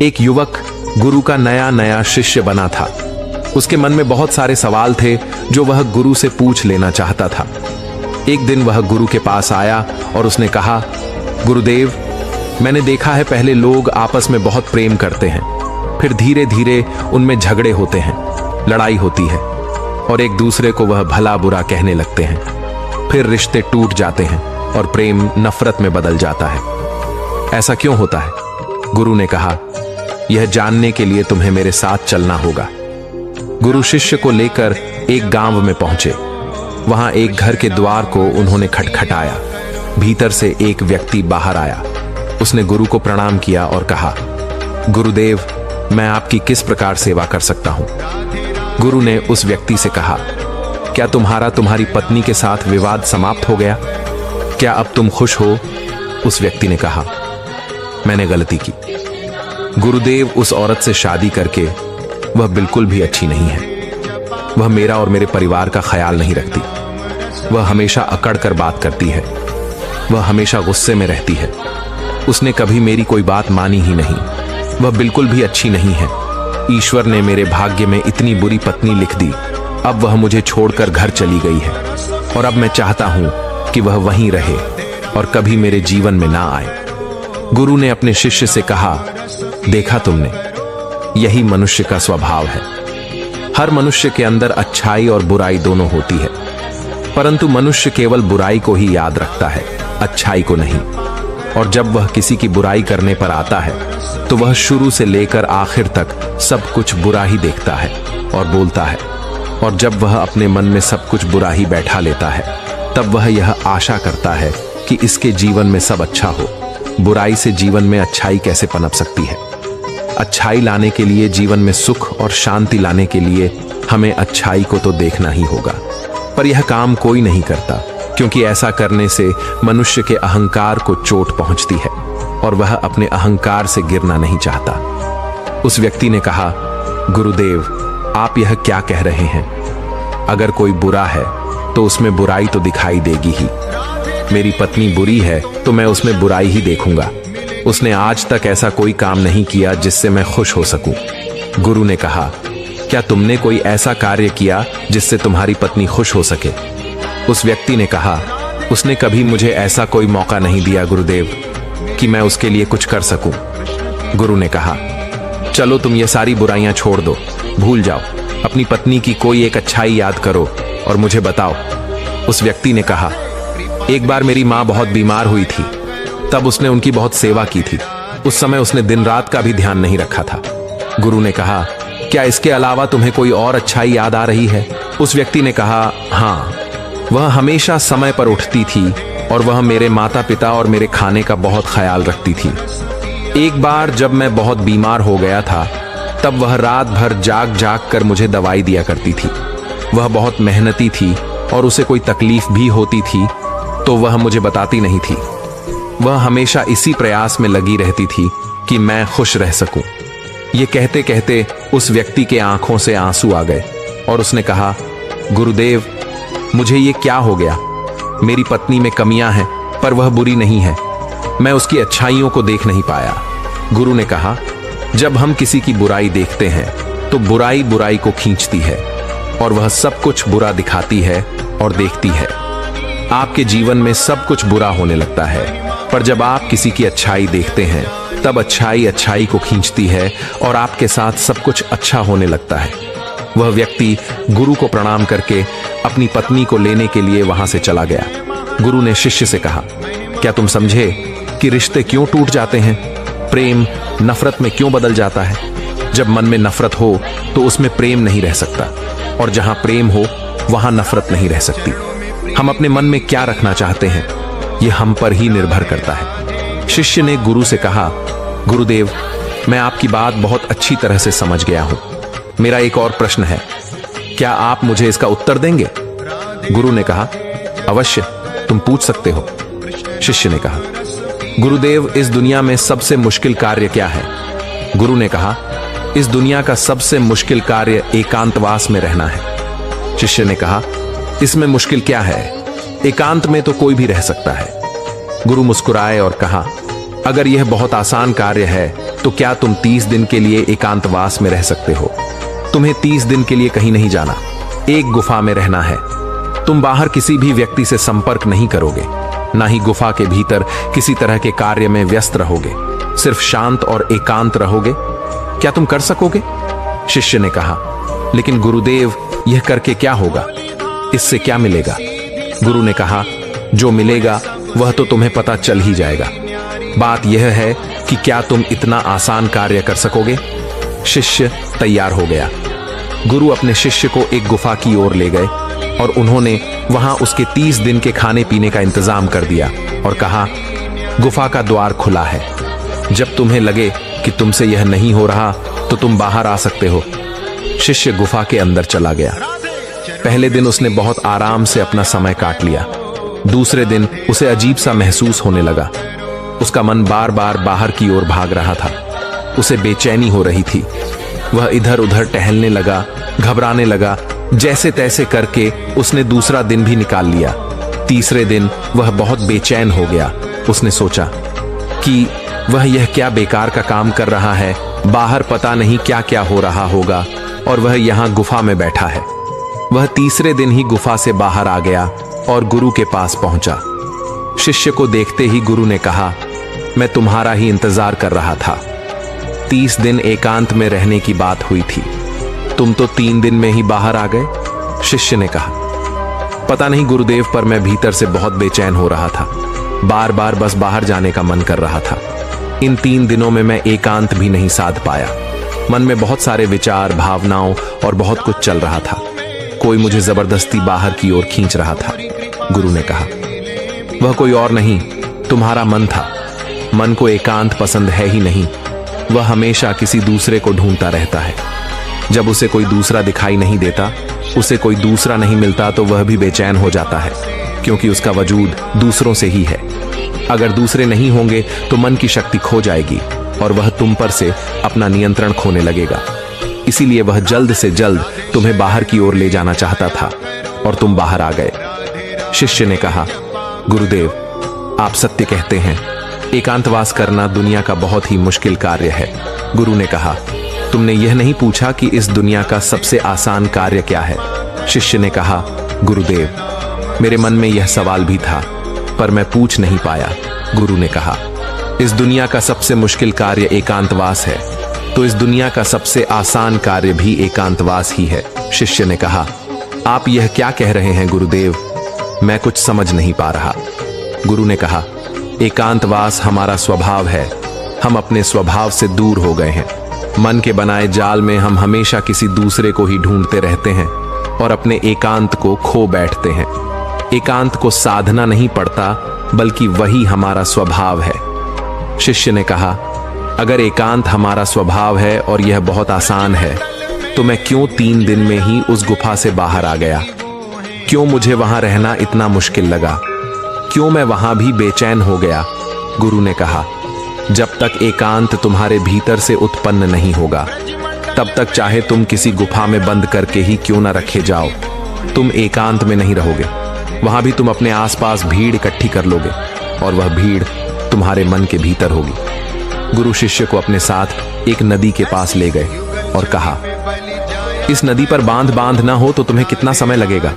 एक युवक गुरु का नया नया शिष्य बना था। उसके मन में बहुत सारे सवाल थे जो वह गुरु से पूछ लेना चाहता था। एक दिन वह गुरु के पास आया और उसने कहा, गुरुदेव, मैंने देखा है पहले लोग आपस में बहुत प्रेम करते हैं, फिर धीरे धीरे उनमें झगड़े होते हैं, लड़ाई होती है और एक दूसरे को वह भला बुरा कहने लगते हैं। फिर रिश्ते टूट जाते हैं और प्रेम नफरत में बदल जाता है। ऐसा क्यों होता है? गुरु ने कहा, यह जानने के लिए तुम्हें मेरे साथ चलना होगा। गुरु शिष्य को लेकर एक गांव में पहुंचे। वहां एक घर के द्वार को उन्होंने खटखटाया। भीतर से एक व्यक्ति बाहर आया। उसने गुरु को प्रणाम किया और कहा, गुरुदेव, मैं आपकी किस प्रकार सेवा कर सकता हूं? गुरु ने उस व्यक्ति से कहा, क्या तुम्हारी पत्नी के साथ विवाद समाप्त हो गया? क्या अब तुम खुश हो? उस व्यक्ति ने कहा, मैंने गलती की। गुरुदेव, उस औरत से शादी करके वह बिल्कुल भी अच्छी नहीं है। वह मेरा और मेरे परिवार का ख्याल नहीं रखती। वह हमेशा अकड़ कर बात करती है। वह हमेशा गुस्से में रहती है। उसने कभी मेरी कोई बात मानी ही नहीं। वह बिल्कुल भी अच्छी नहीं है। ईश्वर ने मेरे भाग्य में इतनी बुरी पत्नी लिख दी। अब वह मुझे छोड़कर घर चली गई है और अब मैं चाहता हूं कि वह वहीं रहे और कभी मेरे जीवन में ना आए। गुरु ने अपने शिष्य से कहा, देखा तुमने, यही मनुष्य का स्वभाव है। हर मनुष्य के अंदर अच्छाई और बुराई दोनों होती है, परंतु मनुष्य केवल बुराई को ही याद रखता है, अच्छाई को नहीं। और जब वह किसी की बुराई करने पर आता है तो वह शुरू से लेकर आखिर तक सब कुछ बुरा ही देखता है और बोलता है। और जब वह अपने मन में सब कुछ बुरा ही बैठा लेता है, तब वह यह आशा करता है कि इसके जीवन में सब अच्छा हो। बुराई से जीवन में अच्छाई कैसे पनप सकती है? अच्छाई लाने के लिए, जीवन में सुख और शांति लाने के लिए हमें अच्छाई को तो देखना ही होगा। पर यह काम कोई नहीं करता, क्योंकि ऐसा करने से मनुष्य के अहंकार को चोट पहुंचती है और वह अपने अहंकार से गिरना नहीं चाहता। उस व्यक्ति ने कहा, गुरुदेव, आप यह क्या कह रहे हैं? अगर कोई बुरा है तो उसमें बुराई तो दिखाई देगी ही। मेरी पत्नी बुरी है तो मैं उसमें बुराई ही देखूंगा। उसने आज तक ऐसा कोई काम नहीं किया जिससे मैं खुश हो सकूं। गुरु ने कहा, क्या तुमने कोई ऐसा कार्य किया जिससे तुम्हारी पत्नी खुश हो सके? उस व्यक्ति ने कहा, उसने कभी मुझे ऐसा कोई मौका नहीं दिया गुरुदेव कि मैं उसके लिए कुछ कर सकूं। गुरु ने कहा, चलो तुम ये सारी बुराइयां छोड़ दो, भूल जाओ। अपनी पत्नी की कोई एक अच्छाई याद करो और मुझे बताओ। उस व्यक्ति ने कहा, एक बार मेरी माँ बहुत बीमार हुई थी, तब उसने उनकी बहुत सेवा की थी। उस समय उसने दिन रात का भी ध्यान नहीं रखा था। गुरु ने कहा, क्या इसके अलावा तुम्हें कोई और अच्छाई याद आ रही है? उस व्यक्ति ने कहा, हाँ, वह हमेशा समय पर उठती थी और वह मेरे माता पिता और मेरे खाने का बहुत ख्याल रखती थी। एक बार जब मैं बहुत बीमार हो गया था, तब वह रात भर जाग जाग कर मुझे दवाई दिया करती थी। वह बहुत मेहनती थी और उसे कोई तकलीफ भी होती थी तो वह मुझे बताती नहीं थी। वह हमेशा इसी प्रयास में लगी रहती थी कि मैं खुश रह सकूं। ये कहते कहते उस व्यक्ति के आंखों से आंसू आ गए और उसने कहा, गुरुदेव, मुझे ये क्या हो गया? मेरी पत्नी में कमियां हैं पर वह बुरी नहीं है। मैं उसकी अच्छाइयों को देख नहीं पाया। गुरु ने कहा, जब हम किसी की बुराई देखते हैं तो बुराई बुराई को खींचती है और वह सब कुछ बुरा दिखाती है और देखती है। आपके जीवन में सब कुछ बुरा होने लगता है, पर जब आप किसी की अच्छाई देखते हैं तब अच्छाई अच्छाई को खींचती है और आपके साथ सब कुछ अच्छा होने लगता है। वह व्यक्ति गुरु को प्रणाम करके अपनी पत्नी को लेने के लिए वहां से चला गया। गुरु ने शिष्य से कहा, क्या तुम समझे कि रिश्ते क्यों टूट जाते हैं? प्रेम नफरत में क्यों बदल जाता है? जब मन में नफरत हो तो उसमें प्रेम नहीं रह सकता, और जहां प्रेम हो वहां नफरत नहीं रह सकती। हम अपने मन में क्या रखना चाहते हैं, यह हम पर ही निर्भर करता है। शिष्य ने गुरु से कहा, गुरुदेव, मैं आपकी बात बहुत अच्छी तरह से समझ गया हूं। मेरा एक और प्रश्न है, क्या आप मुझे इसका उत्तर देंगे? गुरु ने कहा, अवश्य, तुम पूछ सकते हो। शिष्य ने कहा, गुरुदेव, इस दुनिया में सबसे मुश्किल कार्य क्या है? गुरु ने कहा, इस दुनिया का सबसे मुश्किल कार्य एकांतवास में रहना है। शिष्य ने कहा, इसमें मुश्किल क्या है? एकांत में तो कोई भी रह सकता है। गुरु मुस्कुराए और कहा, अगर यह बहुत आसान कार्य है तो क्या तुम 30 दिन के लिए एकांतवास में रह सकते हो? तुम्हें 30 दिन के लिए कहीं नहीं जाना, एक गुफा में रहना है। तुम बाहर किसी भी व्यक्ति से संपर्क नहीं करोगे, ना ही गुफा के भीतर किसी तरह के कार्य में व्यस्त रहोगे, सिर्फ शांत और एकांत रहोगे। क्या तुम कर सकोगे? शिष्य ने कहा, लेकिन गुरुदेव, यह करके क्या होगा? इससे क्या मिलेगा? गुरु ने कहा, जो मिलेगा वह तो तुम्हें पता चल ही जाएगा। बात यह है कि क्या तुम इतना आसान कार्य कर सकोगे? शिष्य तैयार हो गया। गुरु अपने शिष्य को एक गुफा की ओर ले गए और उन्होंने वहां उसके 30 दिन के खाने पीने का इंतजाम कर दिया और कहा, गुफा का द्वार खुला है। जब तुम्हें लगे कि तुमसे यह नहीं हो रहा तो तुम बाहर आ सकते हो। शिष्य गुफा के अंदर चला गया। पहले दिन उसने बहुत आराम से अपना समय काट लिया। दूसरे दिन उसे अजीब सा महसूस होने लगा। उसका मन बार बार बाहर की ओर भाग रहा था। उसे बेचैनी हो रही थी। वह इधर उधर टहलने लगा, घबराने लगा। जैसे तैसे करके उसने दूसरा दिन भी निकाल लिया। तीसरे दिन वह बहुत बेचैन हो गया। उसने सोचा कि वह यह क्या बेकार का काम कर रहा है। बाहर पता नहीं क्या क्या हो रहा होगा और वह यहाँ गुफा में बैठा है। वह तीसरे दिन ही गुफा से बाहर आ गया और गुरु के पास पहुंचा। शिष्य को देखते ही गुरु ने कहा, मैं तुम्हारा ही इंतजार कर रहा था। 30 दिन एकांत में रहने की बात हुई थी, तुम तो 3 दिन में ही बाहर आ गए। शिष्य ने कहा, पता नहीं गुरुदेव, पर मैं भीतर से बहुत बेचैन हो रहा था। बार बार बस बाहर जाने का मन कर रहा था। इन 3 दिनों में मैं एकांत भी नहीं साध पाया। मन में बहुत सारे विचार, भावनाओं और बहुत कुछ चल रहा था। कोई मुझे जबरदस्ती बाहर की ओर खींच रहा था। गुरु ने कहा, वह कोई और नहीं, तुम्हारा मन था। मन को एकांत पसंद है ही नहीं। वह हमेशा किसी दूसरे को ढूंढता रहता है। जब उसे कोई दूसरा दिखाई नहीं देता, उसे कोई दूसरा नहीं मिलता तो वह भी बेचैन हो जाता है, क्योंकि उसका वजूद दूसरों से ही है। अगर दूसरे नहीं होंगे तो मन की शक्ति खो जाएगी और वह तुम पर से अपना नियंत्रण खोने लगेगा। इसीलिए वह जल्द से जल्द तुम्हें बाहर की ओर ले जाना चाहता था और तुम बाहर आ गए। शिष्य ने कहा, गुरुदेव, आप सत्य कहते हैं। एकांतवास करना दुनिया का बहुत ही मुश्किल कार्य है। गुरु ने कहा, तुमने यह नहीं पूछा कि इस दुनिया का सबसे आसान कार्य क्या है? शिष्य ने कहा, गुरुदेव, मेरे मन में यह सवाल भी था, पर मैं पूछ नहीं पाया। गुरु ने कहा, इस दुनिया का सबसे मुश्किल कार्य एकांतवास है, तो इस दुनिया का सबसे आसान कार्य भी एकांतवास ही है। शिष्य ने कहा, आप यह क्या कह रहे हैं गुरुदेव? मैं कुछ समझ नहीं पा रहा। गुरु ने कहा, एकांतवास हमारा स्वभाव है। हम अपने स्वभाव से दूर हो गए हैं। मन के बनाए जाल में हम हमेशा किसी दूसरे को ही ढूंढते रहते हैं और अपने एकांत को खो बैठते हैं। एकांत को साधना नहीं पड़ता, बल्कि वही हमारा स्वभाव है। शिष्य ने कहा, अगर एकांत हमारा स्वभाव है और यह बहुत आसान है, तो मैं क्यों 3 दिन में ही उस गुफा से बाहर आ गया? क्यों मुझे वहां रहना इतना मुश्किल लगा? क्यों मैं वहां भी बेचैन हो गया? गुरु ने कहा, जब तक एकांत तुम्हारे भीतर से उत्पन्न नहीं होगा, तब तक चाहे तुम किसी गुफा में बंद करके ही क्यों न रखे जाओ, तुम एकांत में नहीं रहोगे। वहां भी तुम अपने आसपास भीड़ इकट्ठी कर लोगे और वह भीड़ तुम्हारे मन के भीतर होगी। गुरु शिष्य को अपने साथ एक नदी के पास ले गए और कहा, इस नदी पर बांध ना हो तो तुम्हें कितना समय लगेगा?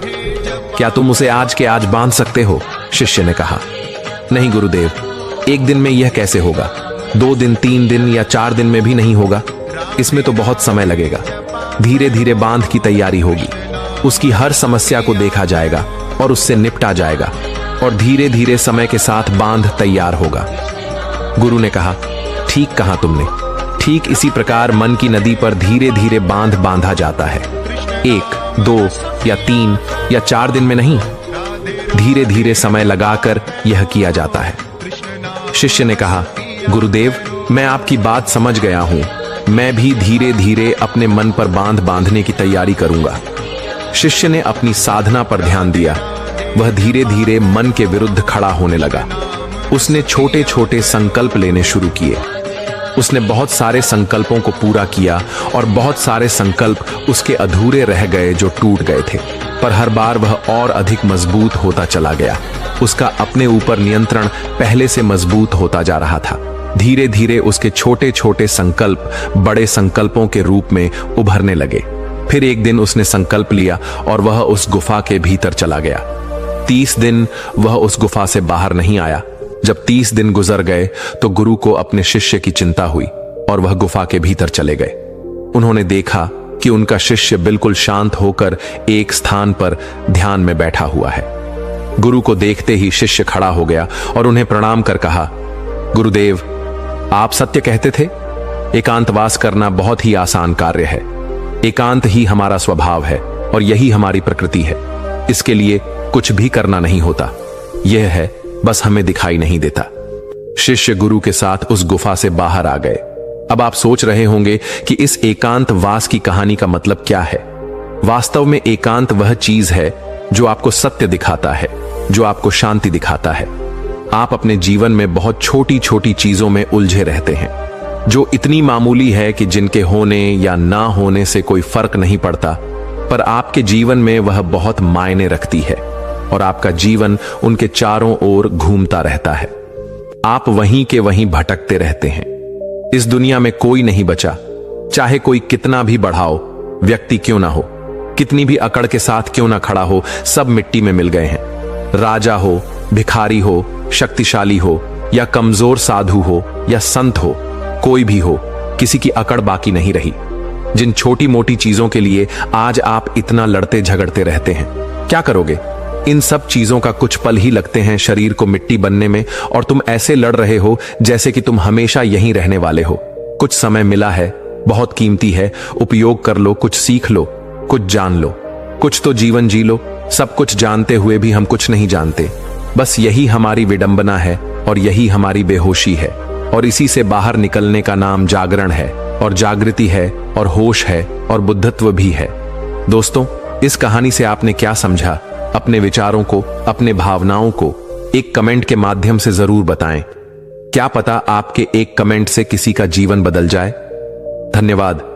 क्या तुम उसे आज के आज बांध सकते हो? शिष्य ने कहा, नहीं गुरुदेव, 1 दिन में यह कैसे होगा? 2 दिन, 3 दिन या 4 दिन में भी नहीं होगा। इसमें तो बहुत समय लगेगा। धीरे धीरे बांध की तैयारी होगी। उसकी हर समस्या को देखा जाएगा और उससे निपटा जाएगा और धीरे धीरे समय के साथ बांध तैयार होगा। गुरु ने कहा, ठीक कहा तुमने। ठीक इसी प्रकार मन की नदी पर धीरे धीरे बांध बांधा जाता है। 1, 2 या 3 या 4 दिन में नहीं, धीरे धीरे समय लगाकर यह किया जाता है। शिष्य ने कहा, गुरुदेव, मैं आपकी बात समझ गया हूं। मैं भी धीरे धीरे अपने मन पर बांध बांधने की तैयारी करूंगा। शिष्य ने अपनी साधना पर ध्यान दिया। वह धीरे धीरे मन के विरुद्ध खड़ा होने लगा। उसने छोटे छोटे संकल्प लेने शुरू किए। उसने बहुत सारे संकल्पों को पूरा किया और बहुत सारे संकल्प उसके अधूरे रह गए जो टूट गए थे, पर हर बार वह और अधिक मजबूत होता चला गया। उसका अपने ऊपर नियंत्रण पहले से मजबूत होता जा रहा था। धीरे धीरे उसके छोटे छोटे संकल्प बड़े संकल्पों के रूप में उभरने लगे। फिर एक दिन उसने संकल्प लिया और वह उस गुफा के भीतर चला गया। 30 दिन वह उस गुफा से बाहर नहीं आया। जब 30 दिन गुजर गए तो गुरु को अपने शिष्य की चिंता हुई और वह गुफा के भीतर चले गए। उन्होंने देखा कि उनका शिष्य बिल्कुल शांत होकर एक स्थान पर ध्यान में बैठा हुआ है। गुरु को देखते ही शिष्य खड़ा हो गया और उन्हें प्रणाम कर कहा, गुरुदेव, आप सत्य कहते थे। एकांतवास करना बहुत ही आसान कार्य है। एकांत ही हमारा स्वभाव है और यही हमारी प्रकृति है। इसके लिए कुछ भी करना नहीं होता। यह है, बस हमें दिखाई नहीं देता। शिष्य गुरु के साथ उस गुफा से बाहर आ गए। अब आप सोच रहे होंगे कि इस एकांतवास की कहानी का मतलब क्या है। वास्तव में एकांत वह चीज है जो आपको सत्य दिखाता है, जो आपको शांति दिखाता है। आप अपने जीवन में बहुत छोटी छोटी चीजों में उलझे रहते हैं, जो इतनी मामूली है कि जिनके होने या ना होने से कोई फर्क नहीं पड़ता, पर आपके जीवन में वह बहुत मायने रखती है और आपका जीवन उनके चारों ओर घूमता रहता है। आप वहीं के वहीं भटकते रहते हैं। इस दुनिया में कोई नहीं बचा, चाहे कोई कितना भी बढ़ाओ व्यक्ति क्यों ना हो, कितनी भी अकड़ के साथ क्यों ना खड़ा हो, सब मिट्टी में मिल गए हैं। राजा हो, भिखारी हो, शक्तिशाली हो या कमजोर साधु हो या संत हो, कोई भी हो, किसी की अकड़ बाकी नहीं रही। जिन छोटी मोटी चीजों के लिए आज आप इतना लड़ते झगड़ते रहते हैं, क्या करोगे? इन सब चीजों का कुछ पल ही लगते हैं शरीर को मिट्टी बनने में और तुम ऐसे लड़ रहे हो जैसे कि तुम हमेशा यहीं रहने वाले हो। कुछ समय मिला है, बहुत कीमती है, उपयोग कर लो, कुछ सीख लो, कुछ जान लो, कुछ तो जीवन जी लो। सब कुछ जानते हुए भी हम कुछ नहीं जानते। बस यही हमारी विडंबना है और यही हमारी बेहोशी है और इसी से बाहर निकलने का नाम जागरण है और जागृति है और होश है और बुद्धत्व भी है। दोस्तों, इस कहानी से आपने क्या समझा? अपने विचारों को, अपने भावनाओं को एक कमेंट के माध्यम से जरूर बताएं। क्या पता आपके एक कमेंट से किसी का जीवन बदल जाए। धन्यवाद।